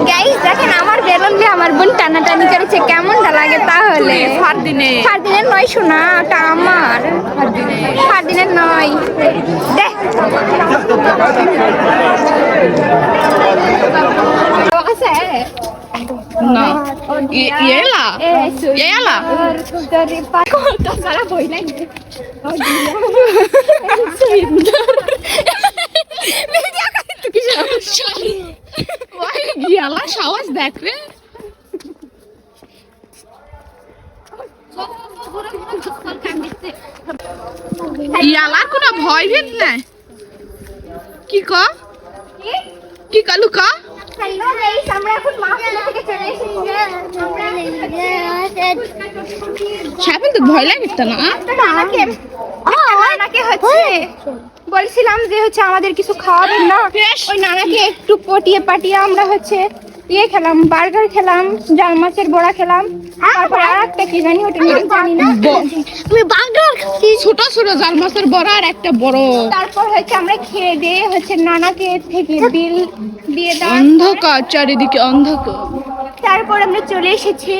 Guys দেখেন আমার balloon দিয়ে আমার বোন টানাটানি করেছে, কেমনটা লাগে তাহলে? ফারদিনের নয় শোনা, ওটা আমার। ফারদিনের নয় দেখ। আছে না Yela Yela কোনটা সারা বই নাই Yela সাহস দেখ রে Yela কোনো ভয় ভীত নাই কি ক কি কালু ক হ্যালো গাইস, আমরা এখন মাহফিল থেকে চলে এসেছি। ছাপেন তো ভয় লাগে না নানাকে হচ্ছে বলছিলাম যে হচ্ছে আমাদের কিছু খাওয়াবেন না, ওই নানাকে একটু পটিয়ে পাটিয়ে আমরা হচ্ছে ইয়ে খেলাম, বার্গার খেলাম, জাল মাছের বড়া খেলাম, তারপর আর একটা কি জানি ওটা নাম জানি না, আমি বার্গার খাচ্ছি, ছোট ছোট জাল মাছের বড়া আর একটা বড়। তারপর হচ্ছে আমরা খেয়ে দিয়ে হচ্ছে নানাকে থেকে বিল দিয়ে দেওয়ার অন্ধকার চারিদিকে অন্ধকার তারপর আমরা চলে এসেছি